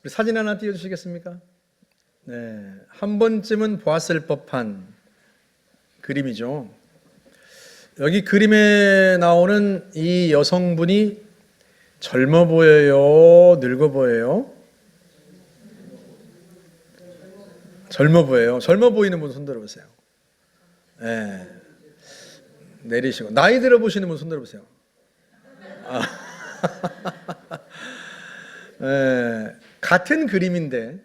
우리 사진 하나 띄워주시겠습니까? 네, 한 번쯤은 보았을 법한 그림이죠. 여기 그림에 나오는 이 여성분이 젊어 보여요? 늙어 보여요? 젊어 보여요. 젊어 보이는 분 손 들어보세요. 네. 내리시고. 나이 들어 보시는 분 손 들어보세요. 네. 같은 그림인데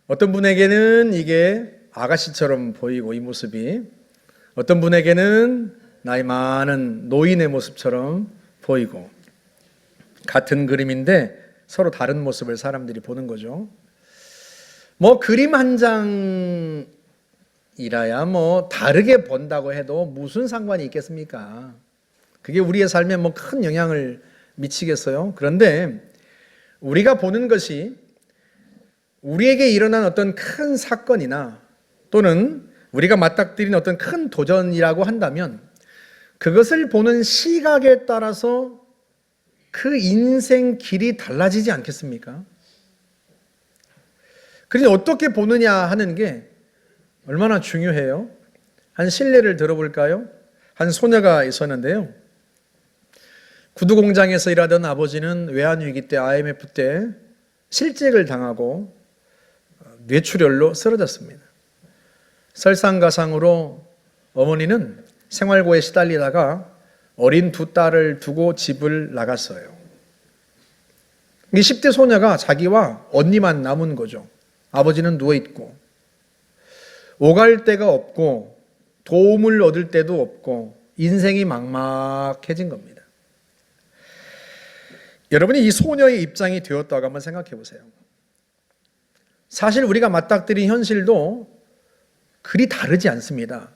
어떤 분에게는 이게 아가씨처럼 보이고 이 모습이, 어떤 분에게는 나이 많은 노인의 모습처럼 보이고, 같은 그림인데 서로 다른 모습을 사람들이 보는 거죠. 뭐 그림 한 장이라야 뭐 다르게 본다고 해도 무슨 상관이 있겠습니까? 그게 우리의 삶에 뭐 큰 영향을 미치겠어요? 그런데 우리가 보는 것이 우리에게 일어난 어떤 큰 사건이나 또는 우리가 맞닥뜨린 어떤 큰 도전이라고 한다면 그것을 보는 시각에 따라서 그 인생 길이 달라지지 않겠습니까? 그러니 어떻게 보느냐 하는 게 얼마나 중요해요. 한 실례를 들어볼까요? 한 소녀가 있었는데요. 구두 공장에서 일하던 아버지는 외환위기 때, IMF 때 실직을 당하고 뇌출혈로 쓰러졌습니다. 설상가상으로 어머니는 생활고에 시달리다가 어린 두 딸을 두고 집을 나갔어요. 이 10대 소녀가 자기와 언니만 남은 거죠. 아버지는 누워있고 오갈 데가 없고 도움을 얻을 데도 없고 인생이 막막해진 겁니다. 여러분이 이 소녀의 입장이 되었다고 한번 생각해 보세요. 사실 우리가 맞닥뜨린 현실도 그리 다르지 않습니다.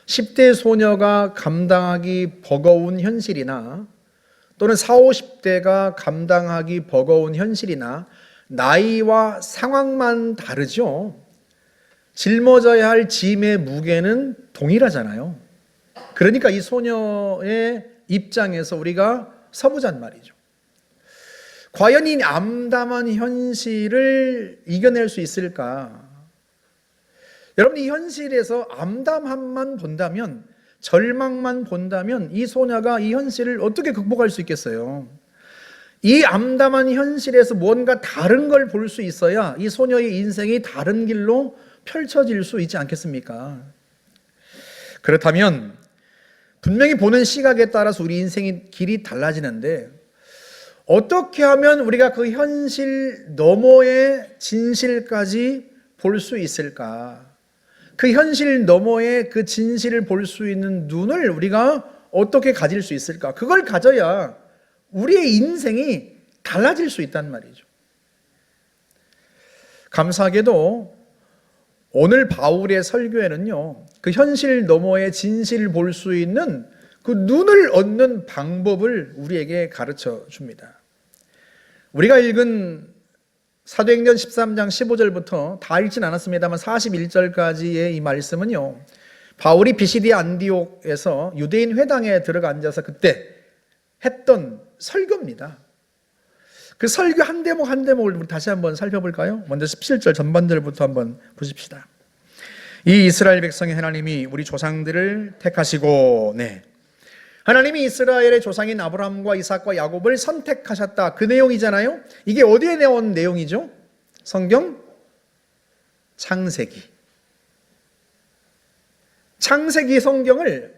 10대 소녀가 감당하기 버거운 현실이나 또는 40, 50대가 감당하기 버거운 현실이나 나이와 상황만 다르죠. 짊어져야 할 짐의 무게는 동일하잖아요. 그러니까 이 소녀의 입장에서 우리가 서보잔 말이죠. 과연 이 암담한 현실을 이겨낼 수 있을까? 여러분, 이 현실에서 암담함만 본다면, 절망만 본다면 이 소녀가 이 현실을 어떻게 극복할 수 있겠어요? 이 암담한 현실에서 뭔가 다른 걸 볼 수 있어야 이 소녀의 인생이 다른 길로 펼쳐질 수 있지 않겠습니까? 그렇다면 분명히 보는 시각에 따라서 우리 인생의 길이 달라지는데, 어떻게 하면 우리가 그 현실 너머의 진실까지 볼 수 있을까? 그 현실 너머의 그 진실을 볼 수 있는 눈을 우리가 어떻게 가질 수 있을까? 그걸 가져야 우리의 인생이 달라질 수 있단 말이죠. 감사하게도 오늘 바울의 설교에는요, 그 현실 너머의 진실을 볼 수 있는 그 눈을 얻는 방법을 우리에게 가르쳐 줍니다. 우리가 읽은 사도행전 13장 15절부터 다 읽진 않았습니다만 41절까지의 이 말씀은요, 바울이 비시디아 안디옥에서 유대인 회당에 들어가 앉아서 그때 했던 설교입니다. 그 설교 한 대목 한 대목을 다시 한번 살펴볼까요? 먼저 17절 전반절부터 한번 보십시다. 이 이스라엘 백성의 하나님이 우리 조상들을 택하시고, 하나님이 이스라엘의 조상인 아브라함과 이삭과 야곱을 선택하셨다. 그 내용이잖아요. 이게 어디에 나온 내용이죠? 성경 창세기. 창세기 성경을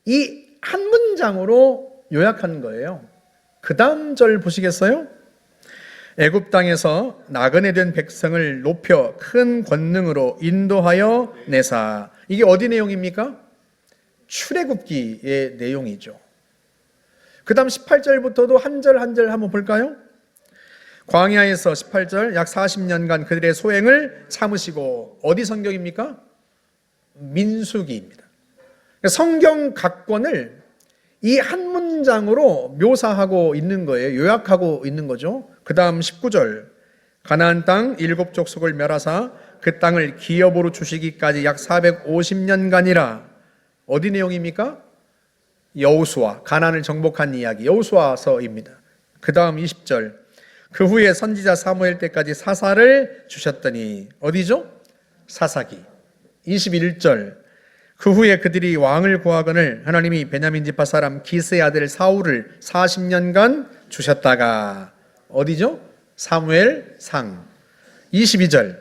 이 한 문장으로 요약한 거예요. 그 다음 절 보시겠어요? 애굽 땅에서 나그네 된 백성을 높여 큰 권능으로 인도하여 내사. 이게 어디 내용입니까? 출애굽기의 내용이죠. 그 다음 18절부터도 한 절 한 절 한번 볼까요? 광야에서 18절 약 40년간 그들의 소행을 참으시고. 어디 성경입니까? 민수기입니다. 성경 각 권을 이 한 문장으로 묘사하고 있는 거예요. 요약하고 있는 거죠. 그 다음 19절 가나안 땅 7족속을 멸하사 그 땅을 기업으로 주시기까지 약 450년간이라. 어디 내용입니까? 여호수아, 가나안을 정복한 이야기, 여호수아서입니다. 그 다음 20절 그 후에 선지자 사무엘 때까지 사사를 주셨더니 어디죠? 사사기 21절. 그 후에 그들이 왕을 구하거늘 하나님이 베냐민 지파 사람 기스의 아들 사울을 40년간 주셨다가 어디죠? 사무엘상 22절.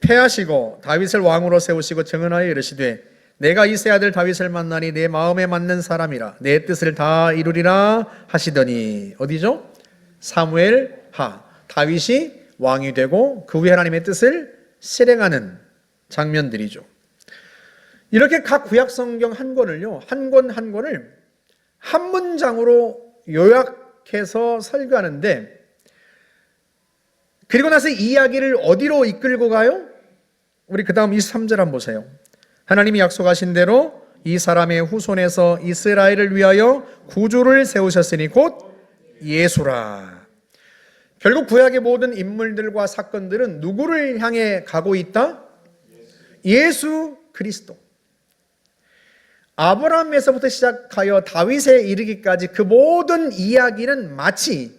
패하시고 다윗을 왕으로 세우시고 증언하여 이르시되 내가 이세 아들 다윗을 만나니 내 마음에 맞는 사람이라 내 뜻을 다 이루리라 하시더니 어디죠? 사무엘하. 다윗이 왕이 되고 그 후에 하나님의 뜻을 실행하는 장면들이죠. 이렇게 각 구약 성경 한 권을요, 한 권 한 권을 한 문장으로 요약해서 설교하는데, 그리고 나서 이야기를 어디로 이끌고 가요? 우리 그 다음 23절 한번 보세요. 하나님이 약속하신 대로 이 사람의 후손에서 이스라엘을 위하여 구주를 세우셨으니 곧 예수라. 결국 구약의 모든 인물들과 사건들은 누구를 향해 가고 있다? 예수 그리스도. 아브라함에서부터 시작하여 다윗에 이르기까지 그 모든 이야기는 마치,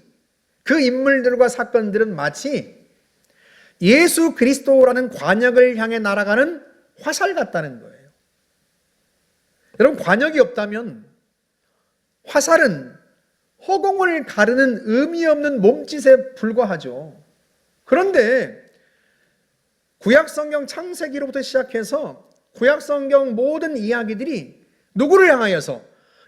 그 인물들과 사건들은 마치 예수 그리스도라는 관역을 향해 날아가는 화살 같다는 거예요. 여러분, 관역이 없다면 화살은 허공을 가르는 의미 없는 몸짓에 불과하죠. 그런데 구약성경 창세기로부터 시작해서 구약성경 모든 이야기들이 누구를 향하여서?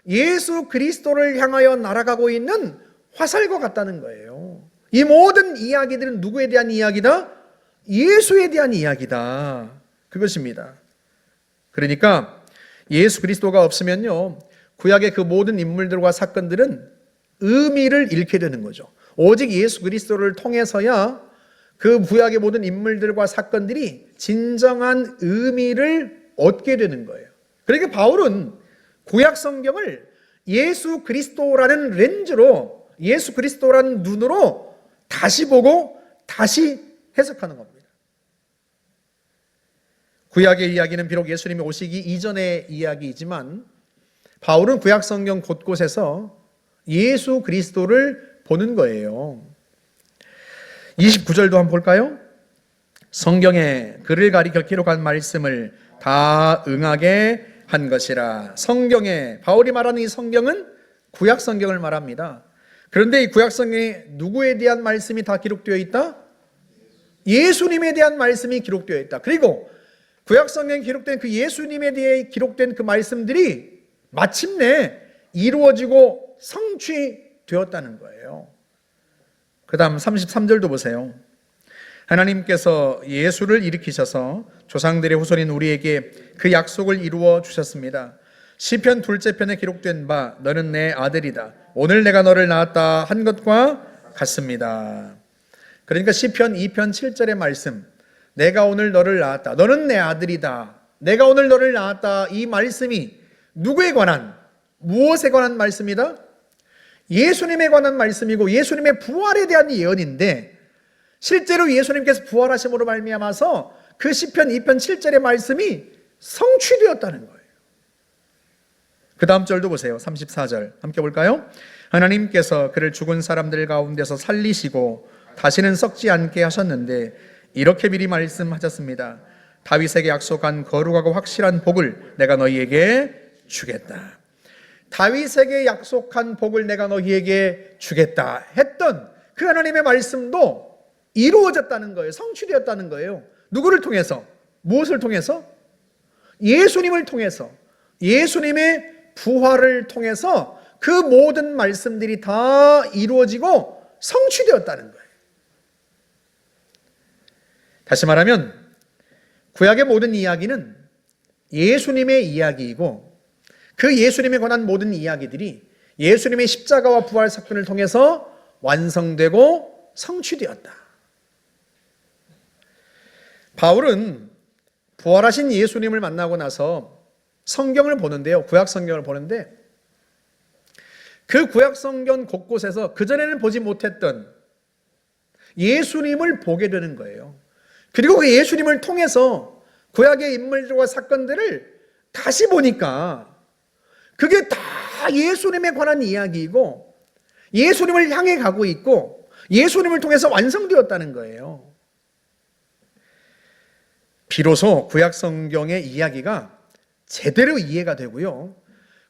예수 그리스도를 향하여 날아가고 있는 화살과 같다는 거예요. 이 모든 이야기들은 누구에 대한 이야기다? 예수에 대한 이야기다. 그것입니다. 그러니까 예수 그리스도가 없으면요, 구약의 그 모든 인물들과 사건들은 의미를 잃게 되는 거죠. 오직 예수 그리스도를 통해서야 그 구약의 모든 인물들과 사건들이 진정한 의미를 얻게 되는 거예요. 그러니까 바울은 구약 성경을 예수 그리스도라는 렌즈로, 예수 그리스도라는 눈으로 다시 보고 다시 해석하는 겁니다. 구약의 이야기는 비록 예수님이 오시기 이전의 이야기이지만 바울은 구약 성경 곳곳에서 예수 그리스도를 보는 거예요. 29절도 한번 볼까요? 성경에 그를 가리켜 기록한 말씀을 다 응하게 한 것이라. 성경에, 바울이 말하는 이 성경은 구약 성경을 말합니다. 그런데 이 구약 성경에 누구에 대한 말씀이 다 기록되어 있다? 예수님에 대한 말씀이 기록되어 있다. 그리고 구약 성경에 기록된 그 예수님에 대해 기록된 그 말씀들이 마침내 이루어지고 성취되었다는 거예요. 그 다음 33절도 보세요. 하나님께서 예수를 일으키셔서 조상들의 후손인 우리에게 그 약속을 이루어 주셨습니다. 시편 둘째 편에 기록된 바 너는 내 아들이다. 오늘 내가 너를 낳았다 한 것과 같습니다. 그러니까 시편 2편 7절의 말씀, 내가 오늘 너를 낳았다. 너는 내 아들이다. 내가 오늘 너를 낳았다. 이 말씀이 누구에 관한, 무엇에 관한 말씀이다? 예수님에 관한 말씀이고 예수님의 부활에 대한 예언인데, 실제로 예수님께서 부활하심으로 말미암아서 그 시편 2편 7절의 말씀이 성취되었다는 거예요. 그 다음 절도 보세요. 34절 함께 볼까요? 하나님께서 그를 죽은 사람들 가운데서 살리시고 다시는 썩지 않게 하셨는데 이렇게 미리 말씀하셨습니다. 다윗에게 약속한 거룩하고 확실한 복을 내가 너희에게 주겠다. 다윗에게 약속한 복을 내가 너희에게 주겠다 했던 그 하나님의 말씀도 이루어졌다는 거예요. 성취되었다는 거예요. 누구를 통해서? 무엇을 통해서? 예수님을 통해서. 예수님의 부활을 통해서 그 모든 말씀들이 다 이루어지고 성취되었다는 거예요. 다시 말하면 구약의 모든 이야기는 예수님의 이야기이고 그 예수님에 관한 모든 이야기들이 예수님의 십자가와 부활 사건을 통해서 완성되고 성취되었다. 바울은 부활하신 예수님을 만나고 나서 성경을 보는데요. 구약 성경을 보는데 그 구약 성경 곳곳에서 그전에는 보지 못했던 예수님을 보게 되는 거예요. 그리고 그 예수님을 통해서 구약의 인물들과 사건들을 다시 보니까 그게 다 예수님에 관한 이야기이고 예수님을 향해 가고 있고 예수님을 통해서 완성되었다는 거예요. 비로소 구약 성경의 이야기가 제대로 이해가 되고요.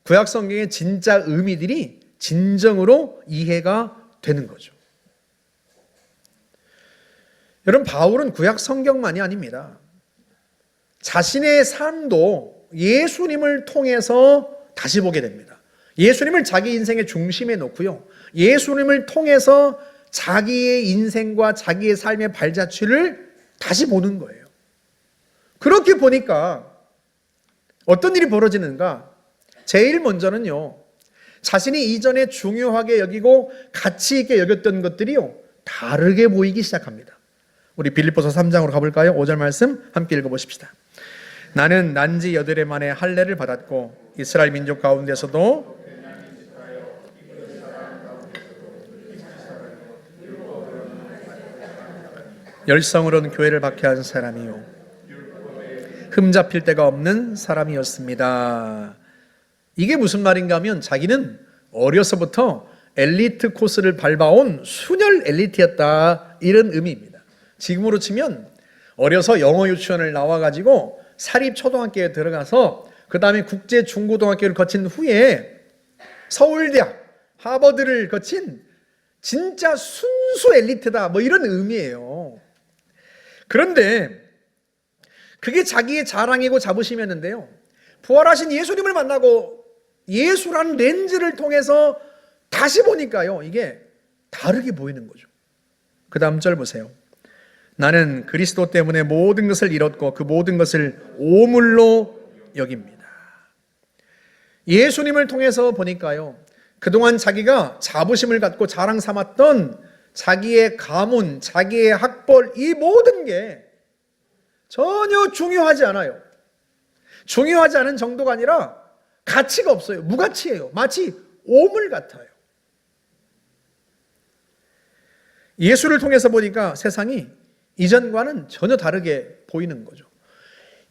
구약 성경의 진짜 의미들이 진정으로 이해가 되는 거죠. 여러분, 바울은 구약 성경만이 아닙니다. 자신의 삶도 예수님을 통해서 다시 보게 됩니다. 예수님을 자기 인생의 중심에 놓고요. 예수님을 통해서 자기의 인생과 자기의 삶의 발자취를 다시 보는 거예요. 그렇게 보니까 어떤 일이 벌어지는가? 제일 먼저는요, 자신이 이전에 중요하게 여기고 가치 있게 여겼던 것들이요, 다르게 보이기 시작합니다. 우리 빌립보서 3장으로 가볼까요? 5절 말씀 함께 읽어보십시다. 나는 난지 여드레 만에 할례를 받았고 이스라엘 민족 가운데서도 열성으로는 교회를 박해한 사람이요 흠잡힐 데가 없는 사람이었습니다. 이게 무슨 말인가 하면 자기는 어려서부터 엘리트 코스를 밟아온 순혈 엘리트였다, 이런 의미입니다. 지금으로 치면 어려서 영어 유치원을 나와가지고 사립 초등학교에 들어가서 그 다음에 국제 중고등학교를 거친 후에 서울대학, 하버드를 거친 진짜 순수 엘리트다, 뭐 이런 의미예요. 그런데 그게 자기의 자랑이고 자부심이었는데요, 부활하신 예수님을 만나고 예수라는 렌즈를 통해서 다시 보니까요, 이게 다르게 보이는 거죠. 그 다음 절 보세요. 나는 그리스도 때문에 모든 것을 잃었고 그 모든 것을 오물로 여깁니다. 예수님을 통해서 보니까요, 그동안 자기가 자부심을 갖고 자랑 삼았던 자기의 가문, 자기의 학벌, 이 모든 게 전혀 중요하지 않아요. 중요하지 않은 정도가 아니라 가치가 없어요. 무가치예요. 마치 오물 같아요. 예수를 통해서 보니까 세상이 이전과는 전혀 다르게 보이는 거죠.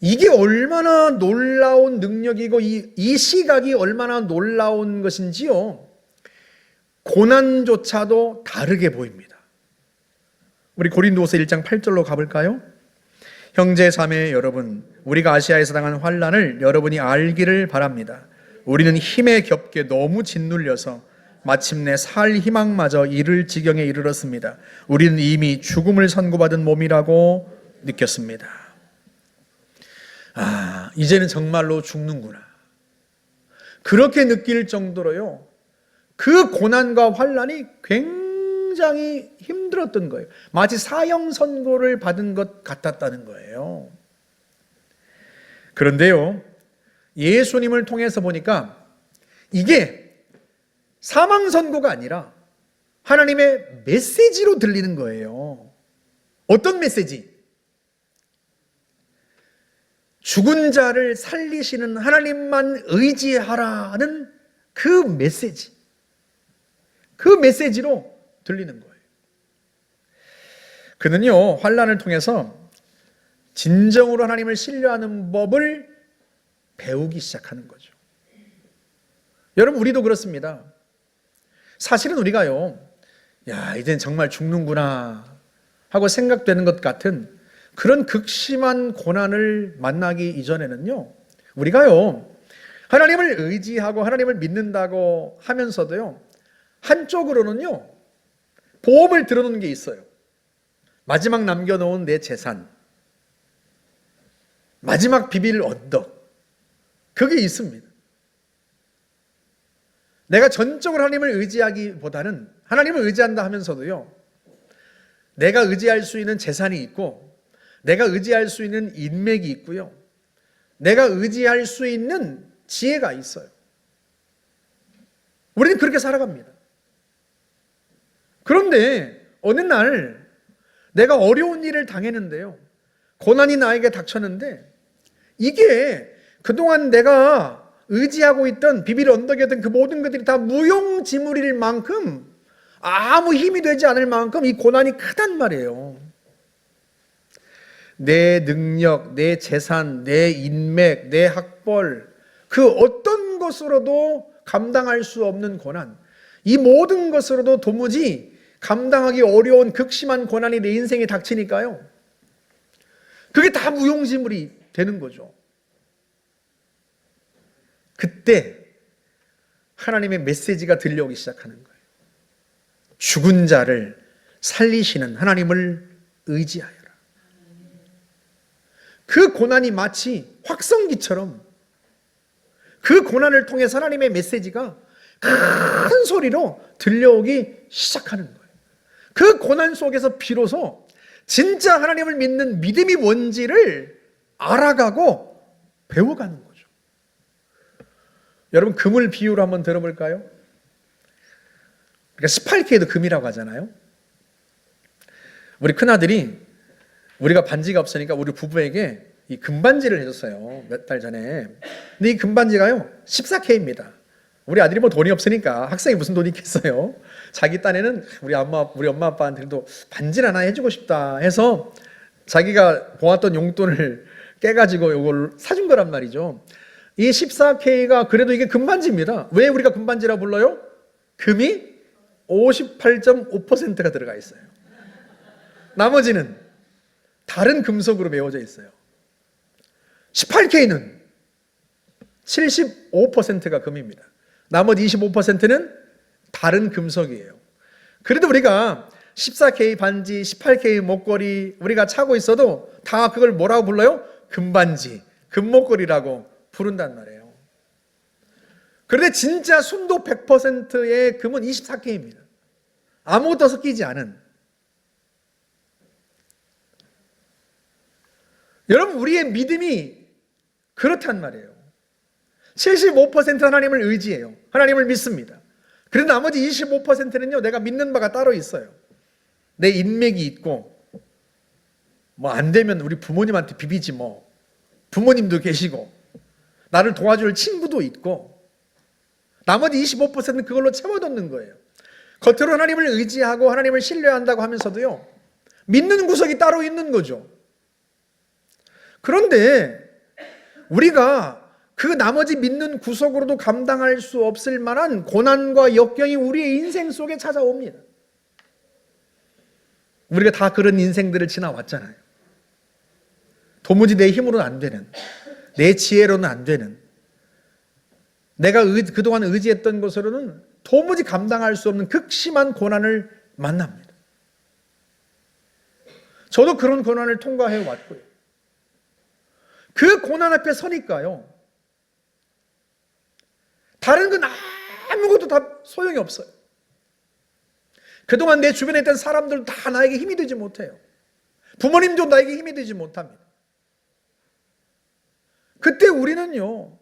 이게 얼마나 놀라운 능력이고 이 시각이 얼마나 놀라운 것인지요, 고난조차도 다르게 보입니다. 우리 고린도후서 1장 8절로 가볼까요? 형제 자매 여러분, 우리가 아시아에서 당한 환난을 여러분이 알기를 바랍니다. 우리는 힘에 겹게 너무 짓눌려서 마침내 살 희망마저 잃을 지경에 이르렀습니다. 우리는 이미 죽음을 선고받은 몸이라고 느꼈습니다. 이제는 정말로 죽는구나, 그렇게 느낄 정도로요, 그 고난과 환난이 굉장히 힘들었던 거예요. 마치 사형 선고를 받은 것 같았다는 거예요. 그런데요, 예수님을 통해서 보니까 이게 사망 선고가 아니라 하나님의 메시지로 들리는 거예요. 어떤 메시지? 죽은 자를 살리시는 하나님만 의지하라는 그 메시지, 그 메시지로 들리는 거예요. 그는요, 환난을 통해서 진정으로 하나님을 신뢰하는 법을 배우기 시작하는 거죠. 여러분, 우리도 그렇습니다. 사실은 우리가요, 이젠 정말 죽는구나 하고 생각되는 것 같은 그런 극심한 고난을 만나기 이전에는요, 우리가요, 하나님을 의지하고 하나님을 믿는다고 하면서도요, 한쪽으로는요, 보험을 들어놓은 게 있어요. 마지막 남겨놓은 내 재산, 마지막 비빌 언덕, 그게 있습니다. 내가 전적으로 하나님을 의지하기보다는 하나님을 의지한다 하면서도요, 내가 의지할 수 있는 재산이 있고, 내가 의지할 수 있는 인맥이 있고요, 내가 의지할 수 있는 지혜가 있어요. 우리는 그렇게 살아갑니다. 그런데 어느 날 내가 어려운 일을 당했는데요, 고난이 나에게 닥쳤는데, 이게 그동안 내가 의지하고 있던 비빌 언덕이었던 그 모든 것들이 다 무용지물일 만큼, 아무 힘이 되지 않을 만큼 이 고난이 크단 말이에요. 내 능력, 내 재산, 내 인맥, 내 학벌, 그 어떤 것으로도 감당할 수 없는 고난, 이 모든 것으로도 도무지 감당하기 어려운 극심한 고난이 내 인생에 닥치니까요, 그게 다 무용지물이 되는 거죠. 그때 하나님의 메시지가 들려오기 시작하는 거예요. 죽은 자를 살리시는 하나님을 의지하여라. 그 고난이 마치 확성기처럼 그 고난을 통해서 하나님의 메시지가 큰 소리로 들려오기 시작하는 거예요. 그 고난 속에서 비로소 진짜 하나님을 믿는 믿음이 뭔지를 알아가고 배워가는 거죠. 여러분, 금을 비유로 한번 들어볼까요? 그러니까 18K도 금이라고 하잖아요. 우리 큰아들이 우리가 반지가 없으니까 우리 부부에게 이 금반지를 해줬어요. 몇 달 전에. 근데 이 금반지가요 14K입니다. 우리 아들이 뭐 돈이 없으니까, 학생이 무슨 돈이 있겠어요. 자기 딴에는 우리 엄마 아빠한테도 반지를 하나 해주고 싶다 해서 자기가 모았던 용돈을 깨가지고 이걸 사준 거란 말이죠. 이 14K가 그래도 이게 금반지입니다. 왜 우리가 금반지라 불러요? 금이 58.5%가 들어가 있어요. 나머지는 다른 금속으로 메워져 있어요. 18K는 75%가 금입니다. 나머지 25%는 다른 금속이에요. 그래도 우리가 14K 반지, 18K 목걸이 우리가 차고 있어도 다 그걸 뭐라고 불러요? 금반지, 금목걸이라고 부른단 말이에요. 그런데 진짜 순도 100%의 금은 24K입니다. 아무것도 섞이지 않은. 여러분, 우리의 믿음이 그렇단 말이에요. 75% 하나님을 의지해요. 하나님을 믿습니다. 그런데 나머지 25%는요, 내가 믿는 바가 따로 있어요. 내 인맥이 있고, 뭐 안 되면 우리 부모님한테 비비지 뭐. 부모님도 계시고, 나를 도와줄 친구도 있고, 나머지 25%는 그걸로 채워놓는 거예요. 겉으로 하나님을 의지하고 하나님을 신뢰한다고 하면서도요, 믿는 구석이 따로 있는 거죠. 그런데 우리가 그 나머지 믿는 구석으로도 감당할 수 없을 만한 고난과 역경이 우리의 인생 속에 찾아옵니다. 우리가 다 그런 인생들을 지나왔잖아요. 도무지 내 힘으로는 안 되는, 내 지혜로는 안 되는, 내가 그동안 의지했던 것으로는 도무지 감당할 수 없는 극심한 고난을 만납니다. 저도 그런 고난을 통과해 왔고요. 그 고난 앞에 서니까요, 다른 건 아무것도 다 소용이 없어요. 그동안 내 주변에 있던 사람들도 다 나에게 힘이 되지 못해요. 부모님도 나에게 힘이 되지 못합니다. 그때 우리는요,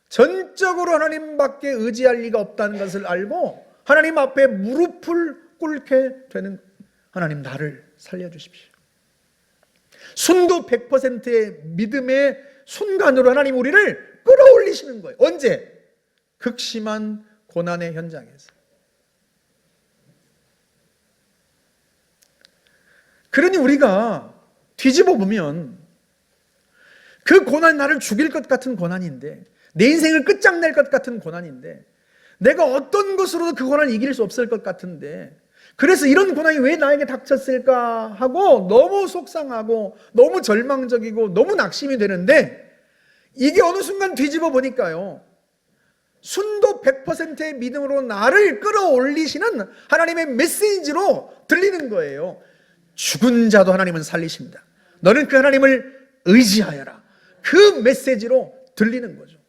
전적으로 하나님밖에 의지할 리가 없다는 것을 알고 하나님 앞에 무릎을 꿇게 되는 거예요. 하나님, 나를 살려주십시오. 순도 100%의 믿음의 순간으로 하나님 우리를 끌어올리시는 거예요. 언제? 극심한 고난의 현장에서. 그러니 우리가 뒤집어 보면 그 고난, 나를 죽일 것 같은 고난인데, 내 인생을 끝장낼 것 같은 고난인데, 내가 어떤 것으로도 그 고난을 이길 수 없을 것 같은데, 그래서 이런 고난이 왜 나에게 닥쳤을까 하고 너무 속상하고 너무 절망적이고 너무 낙심이 되는데, 이게 어느 순간 뒤집어 보니까요, 순도 100%의 믿음으로 나를 끌어올리시는 하나님의 메시지로 들리는 거예요. 죽은 자도 하나님은 살리십니다. 너는 그 하나님을 의지하여라. 그 메시지로 들리는 거죠.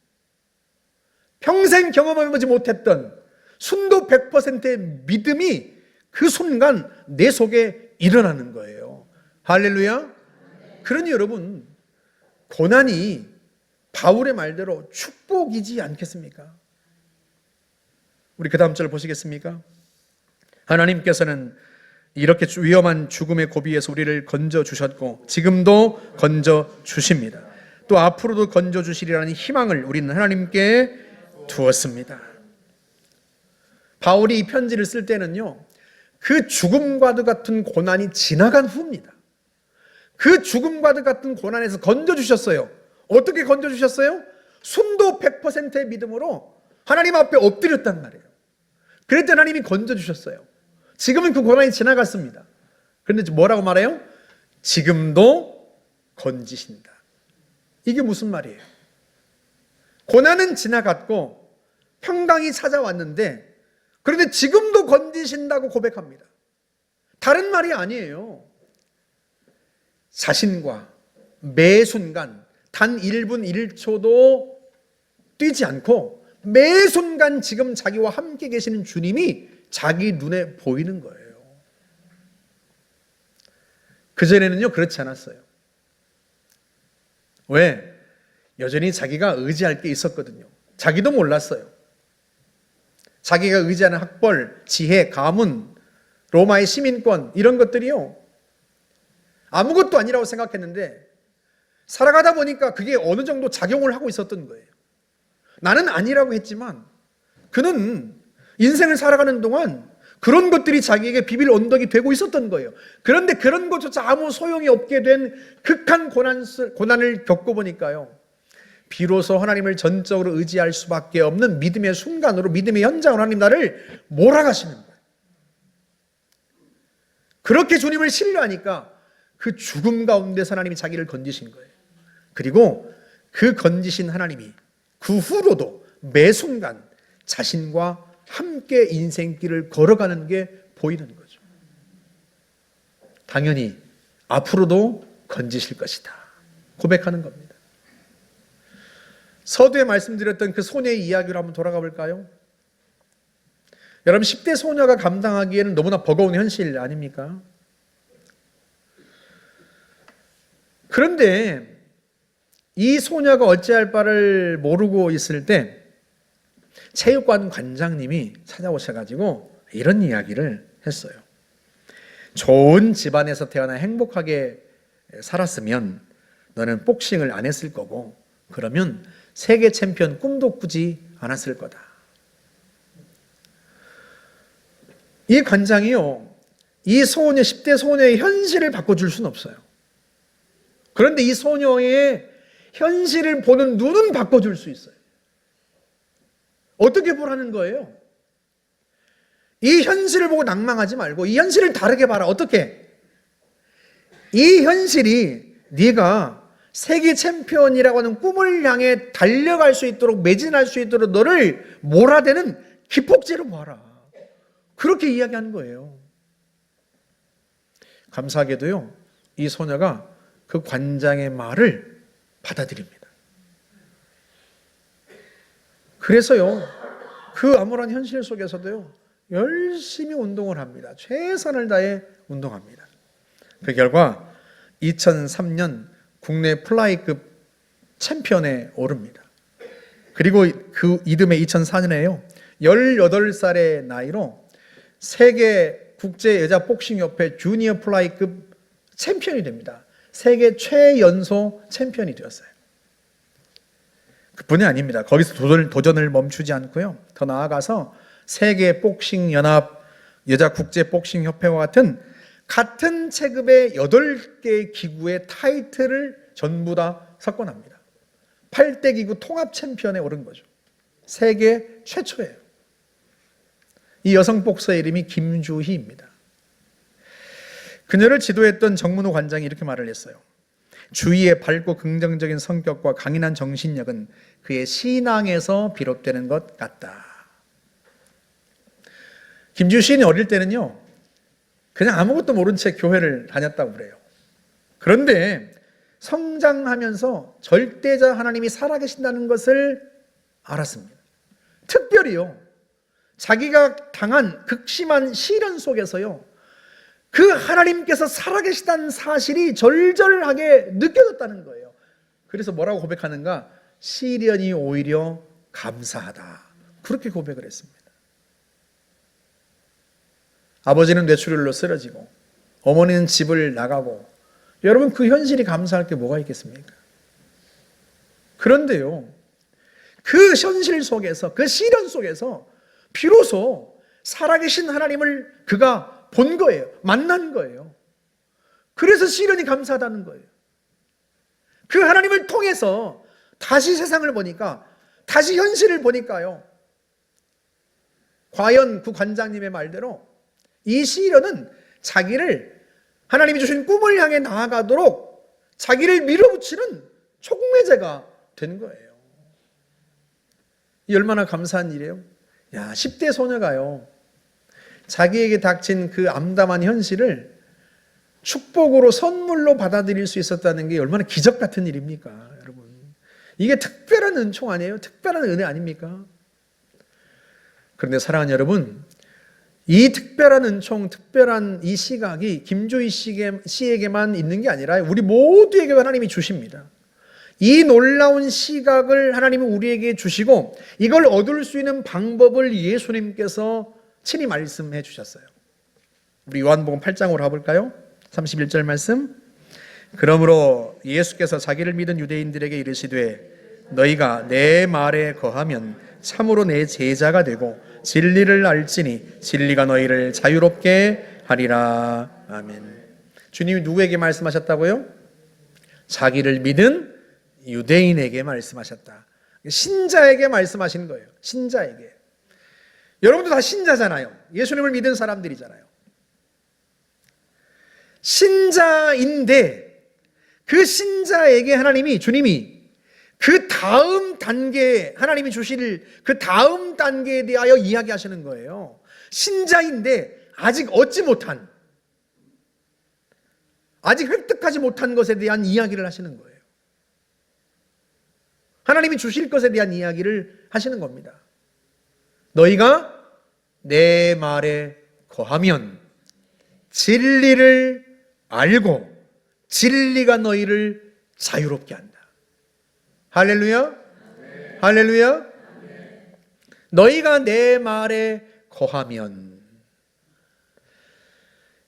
평생 경험해보지 못했던 순도 100%의 믿음이 그 순간 내 속에 일어나는 거예요. 할렐루야. 그러니 여러분, 고난이 바울의 말대로 축복이지 않겠습니까? 우리 그 다음 절 보시겠습니까? 하나님께서는 이렇게 위험한 죽음의 고비에서 우리를 건져주셨고 지금도 건져주십니다. 또 앞으로도 건져주시리라는 희망을 우리는 하나님께 두었습니다. 바울이 이 편지를 쓸 때는요, 그 죽음과도 같은 고난이 지나간 후입니다. 그 죽음과도 같은 고난에서 건져주셨어요. 어떻게 건져주셨어요? 순도 100%의 믿음으로 하나님 앞에 엎드렸단 말이에요. 그랬더니 하나님이 건져주셨어요. 지금은 그 고난이 지나갔습니다. 그런데 뭐라고 말해요? 지금도 건지신다. 이게 무슨 말이에요? 고난은 지나갔고 평강이 찾아왔는데, 그런데 지금도 건지신다고 고백합니다. 다른 말이 아니에요. 자신과 매 순간 단 1분 1초도 뛰지 않고 매 순간 지금 자기와 함께 계시는 주님이 자기 눈에 보이는 거예요. 그전에는요 그렇지 않았어요. 왜? 여전히 자기가 의지할 게 있었거든요. 자기도 몰랐어요. 자기가 의지하는 학벌, 지혜, 가문, 로마의 시민권, 이런 것들이요 아무것도 아니라고 생각했는데 살아가다 보니까 그게 어느 정도 작용을 하고 있었던 거예요. 나는 아니라고 했지만 그는 인생을 살아가는 동안 그런 것들이 자기에게 비빌 언덕이 되고 있었던 거예요. 그런데 그런 것조차 아무 소용이 없게 된 극한 고난을 겪어보니까요, 비로소 하나님을 전적으로 의지할 수밖에 없는 믿음의 순간으로, 믿음의 현장으로 하나님 나를 몰아가시는 거예요. 그렇게 주님을 신뢰하니까 그 죽음 가운데서 하나님이 자기를 건지신 거예요. 그리고 그 건지신 하나님이 그 후로도 매 순간 자신과 함께 인생길을 걸어가는 게 보이는 거죠. 당연히 앞으로도 건지실 것이다 고백하는 겁니다. 서두에 말씀드렸던 그 소녀의 이야기로 한번 돌아가 볼까요? 여러분, 10대 소녀가 감당하기에는 너무나 버거운 현실 아닙니까? 그런데 이 소녀가 어찌할 바를 모르고 있을 때 체육관 관장님이 찾아오셔가지고 이런 이야기를 했어요. 좋은 집안에서 태어나 행복하게 살았으면 너는 복싱을 안 했을 거고, 그러면 세계 챔피언 꿈도 꾸지 않았을 거다. 이 관장이요, 이 소녀, 10대 소녀의 현실을 바꿔줄 수는 없어요. 그런데 이 소녀의 현실을 보는 눈은 바꿔줄 수 있어요. 어떻게 보라는 거예요? 이 현실을 보고 낭망하지 말고 이 현실을 다르게 봐라. 어떻게? 이 현실이 네가 세계 챔피언이라고 하는 꿈을 향해 달려갈 수 있도록, 매진할 수 있도록 너를 몰아대는 기폭제로 봐라. 그렇게 이야기하는 거예요. 감사하게도요, 이 소녀가 그 관장의 말을 받아들입니다. 그래서요, 그 암울한 현실 속에서도요 열심히 운동을 합니다. 최선을 다해 운동합니다. 그 결과 2003년 국내 플라이급 챔피언에 오릅니다. 그리고 그 이듬해 2004년에요 18살의 나이로 세계 국제 여자 복싱협회 주니어 플라이급 챔피언이 됩니다. 세계 최연소 챔피언이 되었어요. 그뿐이 아닙니다. 거기서 도전을 멈추지 않고요, 더 나아가서 세계 복싱 연합, 여자 국제 복싱 협회와 같은 체급의 8개 기구의 타이틀을 전부 다 석권합니다. 8대 기구 통합 챔피언에 오른 거죠. 세계 최초예요. 이 여성 복서의 이름이 김주희입니다. 그녀를 지도했던 정문호 관장이 이렇게 말을 했어요. 주희의 밝고 긍정적인 성격과 강인한 정신력은 그의 신앙에서 비롯되는 것 같다. 김주희 시인이 어릴 때는요, 그냥 아무것도 모른 채 교회를 다녔다고 그래요. 그런데 성장하면서 절대자 하나님이 살아계신다는 것을 알았습니다. 특별히요, 자기가 당한 극심한 시련 속에서요, 그 하나님께서 살아계시다는 사실이 절절하게 느껴졌다는 거예요. 그래서 뭐라고 고백하는가? 시련이 오히려 감사하다. 그렇게 고백을 했습니다. 아버지는 뇌출혈로 쓰러지고 어머니는 집을 나가고, 여러분 그 현실이 감사할 게 뭐가 있겠습니까? 그런데요, 그 현실 속에서, 그 시련 속에서 비로소 살아계신 하나님을 그가 본 거예요. 만난 거예요. 그래서 시련이 감사하다는 거예요. 그 하나님을 통해서 다시 세상을 보니까, 다시 현실을 보니까요, 과연 그 관장님의 말대로 이 시련은 자기를 하나님이 주신 꿈을 향해 나아가도록 자기를 밀어붙이는 촉매제가 된 거예요. 이 얼마나 감사한 일이에요. 10대 소녀가요, 자기에게 닥친 그 암담한 현실을 축복으로 선물로 받아들일 수 있었다는 게 얼마나 기적 같은 일입니까, 여러분. 이게 특별한 은총 아니에요? 특별한 은혜 아닙니까? 그런데 사랑하는 여러분, 이 특별한 은총, 특별한 이 시각이 김조희 씨에게만 있는 게 아니라 우리 모두에게 하나님이 주십니다. 이 놀라운 시각을 하나님이 우리에게 주시고 이걸 얻을 수 있는 방법을 예수님께서 친히 말씀해 주셨어요. 우리 요한복음 8장으로 가볼까요? 31절 말씀. 그러므로 예수께서 자기를 믿은 유대인들에게 이르시되 너희가 내 말에 거하면 참으로 내 제자가 되고 진리를 알지니 진리가 너희를 자유롭게 하리라. 아멘. 주님이 누구에게 말씀하셨다고요? 자기를 믿은 유대인에게 말씀하셨다. 신자에게 말씀하신 거예요. 신자에게. 여러분도 다 신자잖아요. 예수님을 믿은 사람들이잖아요. 신자인데 그 신자에게 주님이 그 다음 단계, 하나님이 주실 그 다음 단계에 대하여 이야기하시는 거예요. 신자인데 아직 얻지 못한, 아직 획득하지 못한 것에 대한 이야기를 하시는 거예요. 하나님이 주실 것에 대한 이야기를 하시는 겁니다. 너희가 내 말에 거하면 진리를 알고 진리가 너희를 자유롭게 한다. 할렐루야? 네. 할렐루야? 네. 너희가 내 말에 거하면,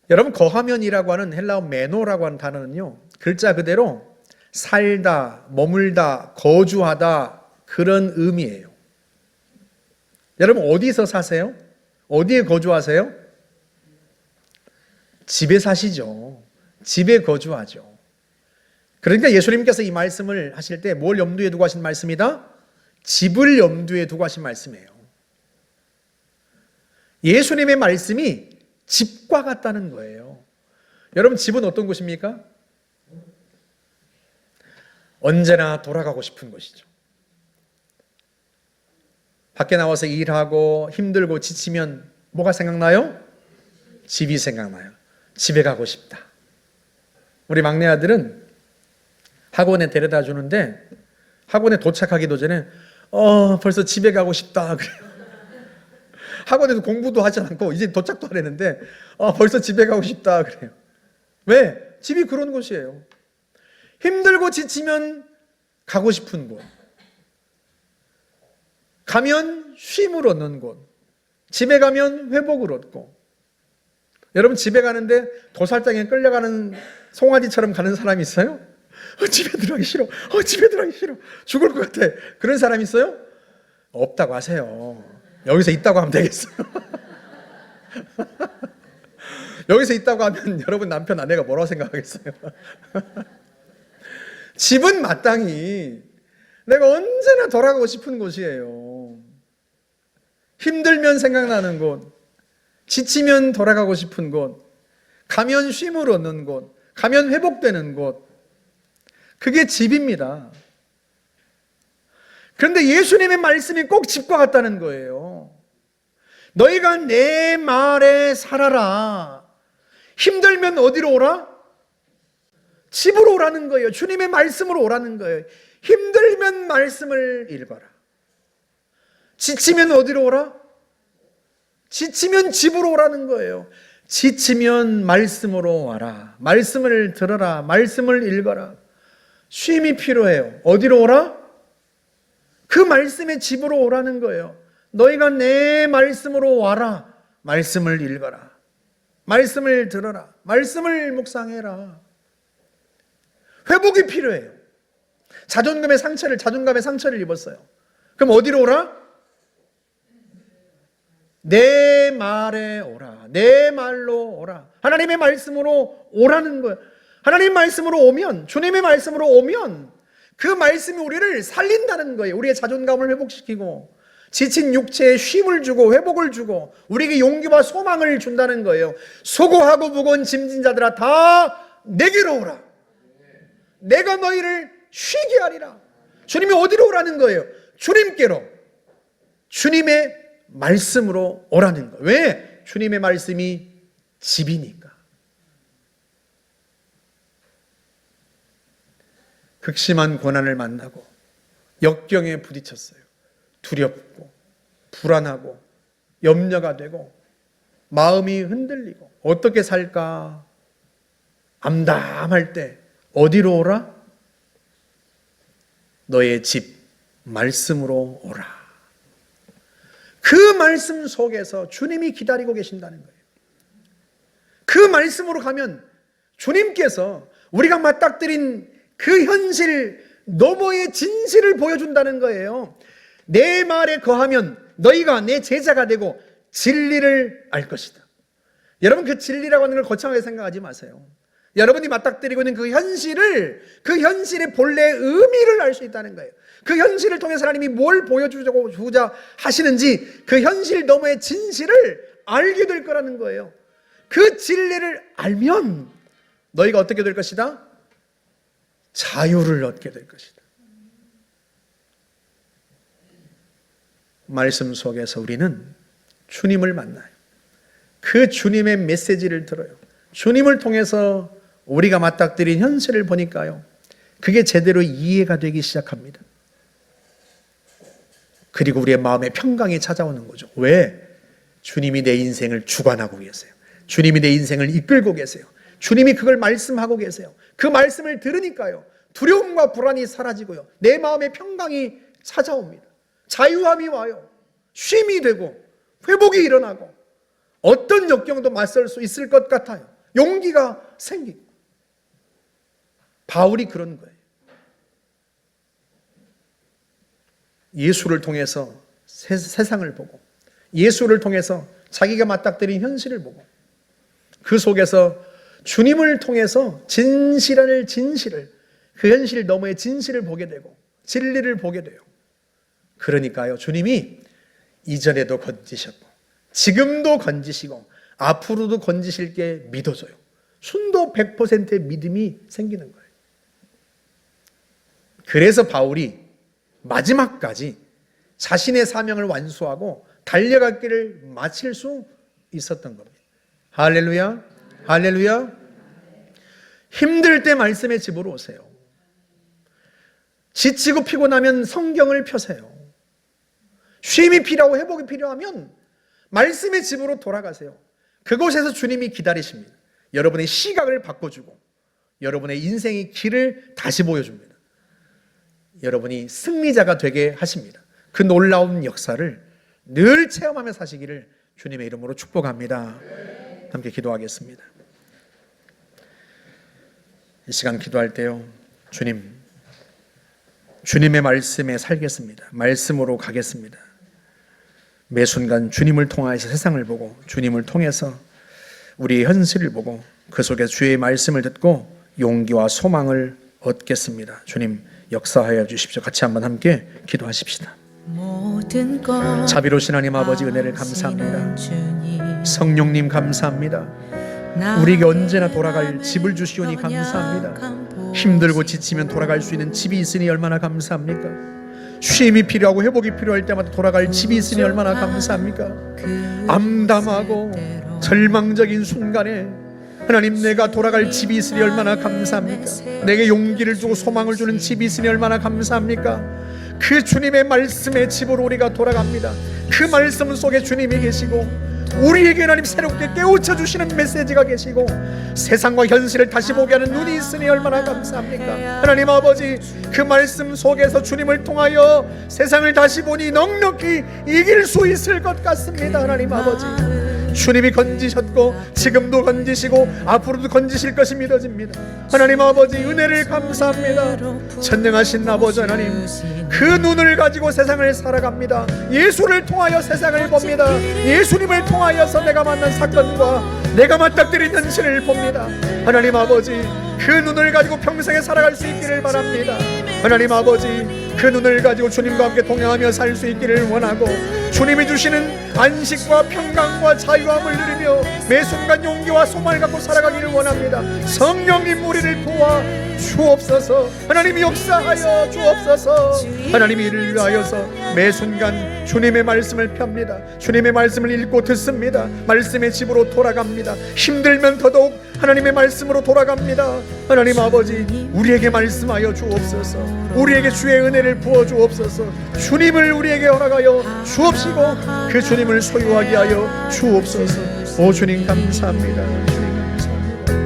여러분, 거하면이라고 하는 헬라어 메노라고 하는 단어는요, 글자 그대로 살다, 머물다, 거주하다, 그런 의미예요. 여러분, 어디서 사세요? 어디에 거주하세요? 집에 사시죠. 집에 거주하죠. 그러니까 예수님께서 이 말씀을 하실 때 뭘 염두에 두고 하신 말씀이다? 집을 염두에 두고 하신 말씀이에요. 예수님의 말씀이 집과 같다는 거예요. 여러분, 집은 어떤 곳입니까? 언제나 돌아가고 싶은 곳이죠. 밖에 나와서 일하고 힘들고 지치면 뭐가 생각나요? 집이 생각나요. 집에 가고 싶다. 우리 막내 아들은 학원에 데려다 주는데 학원에 도착하기도 전에 벌써 집에 가고 싶다 그래요. 학원에서 공부도 하지 않고 이제 도착도 안 했는데 벌써 집에 가고 싶다 그래요. 왜? 집이 그런 곳이에요. 힘들고 지치면 가고 싶은 곳, 가면 쉼을 얻는 곳, 집에 가면 회복을 얻고. 여러분, 집에 가는데 도살장에 끌려가는 송아지처럼 가는 사람이 있어요? 집에 들어가기 싫어. 집에 들어가기 싫어. 죽을 것 같아. 그런 사람 있어요? 없다고 하세요. 여기서 있다고 하면 되겠어요. 여기서 있다고 하면 여러분 남편 아내가 뭐라고 생각하겠어요? 집은 마땅히 내가 언제나 돌아가고 싶은 곳이에요. 힘들면 생각나는 곳, 지치면 돌아가고 싶은 곳, 가면 쉼을 얻는 곳, 가면 회복되는 곳, 그게 집입니다. 그런데 예수님의 말씀이 꼭 집과 같다는 거예요. 너희가 내 말에 살아라. 힘들면 어디로 오라? 집으로 오라는 거예요. 주님의 말씀으로 오라는 거예요. 힘들면 말씀을 읽어라. 지치면 어디로 오라? 지치면 집으로 오라는 거예요. 지치면 말씀으로 와라. 말씀을 들어라. 말씀을 읽어라. 쉼이 필요해요. 어디로 오라? 그 말씀의 집으로 오라는 거예요. 너희가 내 말씀으로 와라. 말씀을 읽어라. 말씀을 들어라. 말씀을 묵상해라. 회복이 필요해요. 자존감의 상처를 입었어요. 그럼 어디로 오라? 내 말에 오라. 내 말로 오라. 하나님의 말씀으로 오라는 거예요. 하나님의 말씀으로 오면, 주님의 말씀으로 오면 그 말씀이 우리를 살린다는 거예요. 우리의 자존감을 회복시키고 지친 육체에 쉼을 주고 회복을 주고 우리에게 용기와 소망을 준다는 거예요. 수고하고 무거운 짐진 자들아 다 내게로 오라. 내가 너희를 쉬게 하리라. 주님이 어디로 오라는 거예요? 주님께로. 주님의 말씀으로 오라는 거예요. 왜? 주님의 말씀이 집이니까. 극심한 고난을 만나고 역경에 부딪혔어요. 두렵고 불안하고 염려가 되고 마음이 흔들리고 어떻게 살까 암담할 때 어디로 오라? 너의 집 말씀으로 오라. 그 말씀 속에서 주님이 기다리고 계신다는 거예요. 그 말씀으로 가면 주님께서 우리가 맞닥뜨린 그 현실 너머의 진실을 보여준다는 거예요. 내 말에 거하면 너희가 내 제자가 되고 진리를 알 것이다. 여러분, 그 진리라고 하는 걸 거창하게 생각하지 마세요. 여러분이 맞닥뜨리고 있는 그 현실의 본래의 의미를 알 수 있다는 거예요. 그 현실을 통해서 하나님이 뭘 보여주고자 하시는지 그 현실 너머의 진실을 알게 될 거라는 거예요. 그 진리를 알면 너희가 어떻게 될 것이다? 자유를 얻게 될 것이다. 말씀 속에서 우리는 주님을 만나요. 그 주님의 메시지를 들어요. 주님을 통해서 우리가 맞닥뜨린 현실을 보니까요, 그게 제대로 이해가 되기 시작합니다. 그리고 우리의 마음에 평강이 찾아오는 거죠. 왜? 주님이 내 인생을 주관하고 계세요. 주님이 내 인생을 이끌고 계세요. 주님이 그걸 말씀하고 계세요. 그 말씀을 들으니까요, 두려움과 불안이 사라지고요, 내 마음에 평강이 찾아옵니다. 자유함이 와요. 쉼이 되고 회복이 일어나고 어떤 역경도 맞설 수 있을 것 같아요. 용기가 생기고. 바울이 그런 거예요. 예수를 통해서 세상을 보고 예수를 통해서 자기가 맞닥뜨린 현실을 보고 그 속에서 주님을 통해서 진실을 그 현실 너머의 진실을 보게 되고 진리를 보게 돼요. 그러니까요, 주님이 이전에도 건지셨고 지금도 건지시고 앞으로도 건지실 게 믿어져요. 순도 100%의 믿음이 생기는 거예요. 그래서 바울이 마지막까지 자신의 사명을 완수하고 달려갈 길을 마칠 수 있었던 겁니다. 할렐루야, 할렐루야. 힘들 때 말씀의 집으로 오세요. 지치고 피곤하면 성경을 펴세요. 쉼이 필요하고 회복이 필요하면 말씀의 집으로 돌아가세요. 그곳에서 주님이 기다리십니다. 여러분의 시각을 바꿔주고 여러분의 인생의 길을 다시 보여줍니다. 여러분이 승리자가 되게 하십니다. 그 놀라운 역사를 늘 체험하며 사시기를 주님의 이름으로 축복합니다. 함께 기도하겠습니다. 이 시간 기도할 때요, 주님의 말씀에 살겠습니다. 말씀으로 가겠습니다. 매 순간 주님을 통하여서 세상을 보고 주님을 통해서 우리의 현실을 보고 그 속에 주의 말씀을 듣고 용기와 소망을 얻겠습니다. 주님 역사하여 주십시오. 같이 한번 함께 기도하십시다. 자비로우신 하나님 아버지, 은혜를 감사합니다. 성령님 감사합니다. 우리에게 언제나 돌아갈 집을 주시오니 감사합니다. 힘들고 지치면 돌아갈 수 있는 집이 있으니 얼마나 감사합니까? 쉼이 필요하고 회복이 필요할 때마다 돌아갈 집이 있으니 얼마나 감사합니까? 암담하고 절망적인 순간에 하나님, 내가 돌아갈 집이 있으니 얼마나 감사합니까? 내게 용기를 주고 소망을 주는 집이 있으니 얼마나 감사합니까? 그 주님의 말씀의 집으로 우리가 돌아갑니다. 그 말씀 속에 주님이 계시고 우리에게 하나님 새롭게 깨우쳐 주시는 메시지가 계시고 세상과 현실을 다시 보게 하는 눈이 있으니 얼마나 감사합니까? 하나님 아버지, 그 말씀 속에서 주님을 통하여 세상을 다시 보니 넉넉히 이길 수 있을 것 같습니다. 하나님 아버지, 주님이 건지셨고 지금도 건지시고 앞으로도 건지실 것이 믿어집니다. 하나님 아버지, 은혜를 감사합니다. 전능하신 아버지 하나님, 그 눈을 가지고 세상을 살아갑니다. 예수를 통하여 세상을 봅니다. 예수님을 통하여서 내가 만난 사건과 내가 맞닥뜨린 현실을 봅니다. 하나님 아버지, 그 눈을 가지고 평생에 살아갈 수 있기를 바랍니다. 하나님 아버지, 그 눈을 가지고 주님과 함께 동행하며 살 수 있기를 원하고, 주님이 주시는 안식과 평강과 자유함을 누리며 매 순간 용기와 소망을 갖고 살아가기를 원합니다. 성령님, 우리를 도와 주옵소서. 하나님이 역사하여 주옵소서. 하나님이 이를 위하여서 매 순간 주님의 말씀을 펴니다. 주님의 말씀을 읽고 듣습니다. 말씀의 집으로 돌아갑니다. 힘들면 더더욱 하나님의 말씀으로 돌아갑니다. 하나님 아버지, 우리에게 말씀하여 주옵소서. 우리에게 주의 은혜를 부어 주옵소서. 주님을 우리에게 허락하여 주옵시고 그 주님을 소유하게 하여 주옵소서. 오 주님 감사합니다. 주님 감사합니다.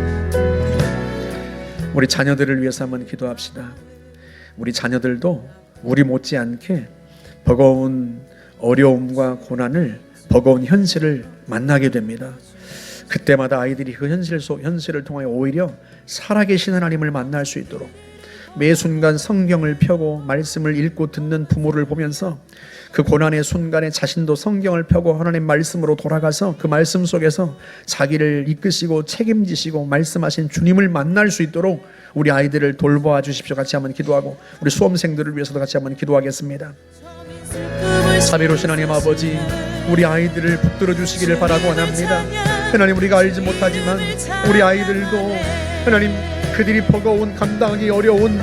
우리 자녀들을 위해서 한번 기도합시다. 우리 자녀들도 우리 못지않게 버거운 어려움과 고난을, 버거운 현실을 만나게 됩니다. 그때마다 아이들이 그 현실을 통하여 오히려 살아계신 하나님을 만날 수 있도록 매 순간 성경을 펴고 말씀을 읽고 듣는 부모를 보면서 그 고난의 순간에 자신도 성경을 펴고 하나님 말씀으로 돌아가서 그 말씀 속에서 자기를 이끄시고 책임지시고 말씀하신 주님을 만날 수 있도록 우리 아이들을 돌보아 주십시오. 같이 한번 기도하고 우리 수험생들을 위해서도 같이 한번 기도하겠습니다. 자비로우신 하나님 아버지, 우리 아이들을 붙들어 주시기를 바라고 원합니다. 하나님, 우리가 알지 못하지만 우리 아이들도 하나님, 그들이 버거운, 감당하기 어려운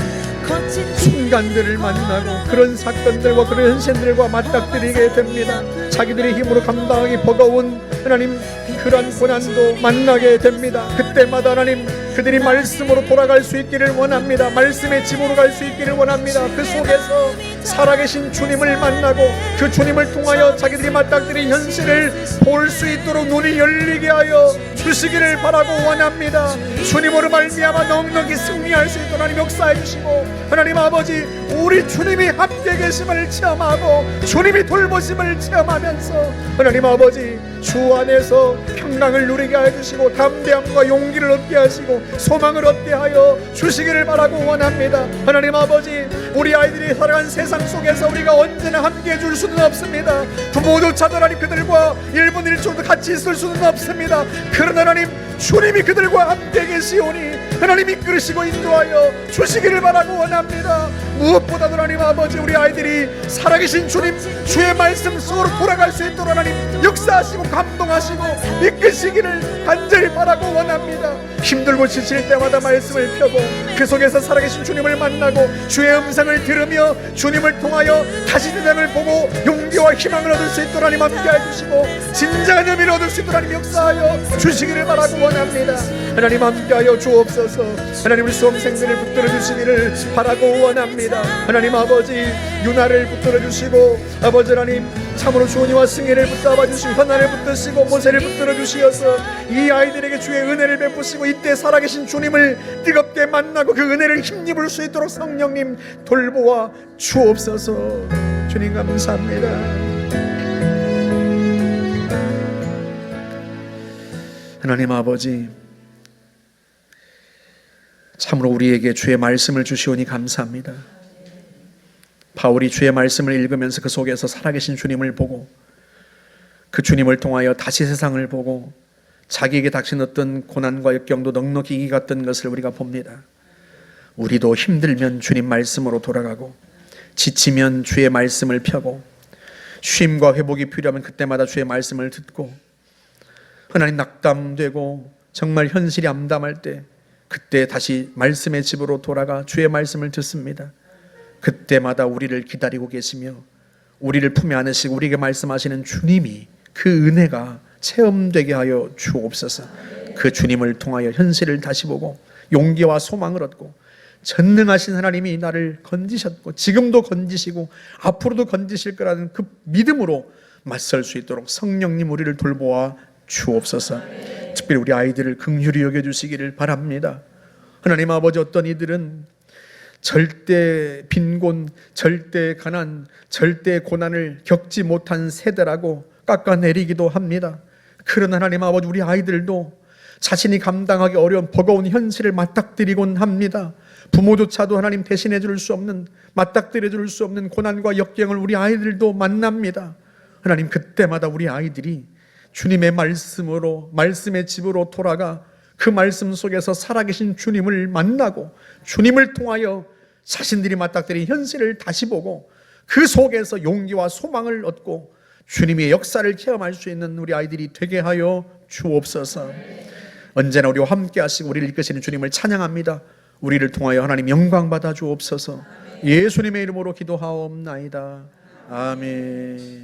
순간들을 만나고 그런 사건들과 그런 현실들과 맞닥뜨리게 됩니다. 자기들의 힘으로 감당하기 버거운 하나님, 그런 고난도 만나게 됩니다. 그때마다 하나님, 그들이 말씀으로 돌아갈 수 있기를 원합니다. 말씀의 집으로 갈 수 있기를 원합니다. 그 속에서 살아계신 주님을 만나고 그 주님을 통하여 자기들이 맞닥뜨린 현실을 볼 수 있도록 눈이 열리게 하여 주시기를 바라고 원합니다. 주님으로 말미암아 넉넉히 승리할 수 있도록 하나님 역사해 주시고, 하나님 아버지, 우리 주님이 함께 계심을 체험하고 주님이 돌보심을 체험하면서 하나님 아버지, 주 안에서 평강을 누리게 해주시고 담대함과 용기를 얻게 하시고 소망을 얻게 하여 주시기를 바라고 원합니다. 하나님 아버지, 우리 아이들이 살아간 세상 속에서 우리가 언제나 함께 해줄 수는 없습니다. 부모조차도 하나님 그들과 1분 1초도 같이 있을 수는 없습니다. 그러나 하나님, 주님이 그들과 함께 계시오니 하나님 이끌으시고 인도하여 주시기를 바라고 원합니다. 무엇보다도 하나님 아버지, 우리 아이들이 살아계신 주님, 주의 말씀 속으로 돌아갈 수 있도록 하나님 역사하시고 감동하시고 이끄시기를 간절히 바라고 원합니다. 힘들고 지칠 때마다 말씀을 펴고 그 속에서 살아계신 주님을 만나고 주의 음성을 들으며 주님을 통하여 다시 세상을 보고 용기와 희망을 얻을 수 있도록 하나님 함께 해주시고 진정한 의미를 얻을 수 있도록 하나님 역사하여 주시기를 바라고 원합니다. 하나님 함께하여 주옵소서. 하나님, 우리 수험생들을 붙들어 주시기를 바라고 원합니다. 하나님 아버지, 유나를 붙들어 주시고 아버지 하나님, 참으로 주은이와 승희를 붙잡아 주시고 현아를 붙드시고 모세를 붙들어 주시어서 이 아이들에게 주의 은혜를 베푸시고 이때 살아계신 주님을 뜨겁게 만나고 그 은혜를 힘입을 수 있도록 성령님 돌보아 주옵소서. 주님 감사합니다. 하나님 아버지, 참으로 우리에게 주의 말씀을 주시오니 감사합니다. 바울이 주의 말씀을 읽으면서 그 속에서 살아계신 주님을 보고 그 주님을 통하여 다시 세상을 보고 자기에게 닥친 어떤 고난과 역경도 넉넉히 이겨갔던 것을 우리가 봅니다. 우리도 힘들면 주님 말씀으로 돌아가고 지치면 주의 말씀을 펴고 쉼과 회복이 필요하면 그때마다 주의 말씀을 듣고 하나님 낙담되고 정말 현실이 암담할 때 그때 다시 말씀의 집으로 돌아가 주의 말씀을 듣습니다. 그때마다 우리를 기다리고 계시며 우리를 품에 안으시고 우리에게 말씀하시는 주님이 그 은혜가 체험되게 하여 주옵소서. 그 주님을 통하여 현실을 다시 보고 용기와 소망을 얻고 전능하신 하나님이 나를 건지셨고 지금도 건지시고 앞으로도 건지실 거라는 그 믿음으로 맞설 수 있도록 성령님 우리를 돌보아 주옵소서. 특별히 우리 아이들을 긍휼히 여겨주시기를 바랍니다. 하나님 아버지, 어떤 이들은 절대 빈곤, 절대 가난, 절대 고난을 겪지 못한 세대라고 깎아내리기도 합니다. 그러나 하나님 아버지, 우리 아이들도 자신이 감당하기 어려운 버거운 현실을 맞닥뜨리곤 합니다. 부모조차도 하나님 대신해 줄 수 없는, 맞닥뜨려 줄 수 없는 고난과 역경을 우리 아이들도 만납니다. 하나님, 그때마다 우리 아이들이 주님의 말씀으로, 말씀의 집으로 돌아가 그 말씀 속에서 살아계신 주님을 만나고 주님을 통하여 자신들이 맞닥뜨린 현실을 다시 보고 그 속에서 용기와 소망을 얻고 주님의 역사를 체험할 수 있는 우리 아이들이 되게 하여 주옵소서. 언제나 우리와 함께 하시고 우리를 이끄시는 주님을 찬양합니다. 우리를 통하여 하나님 영광 받아 주옵소서. 예수님의 이름으로 기도하옵나이다. 아멘.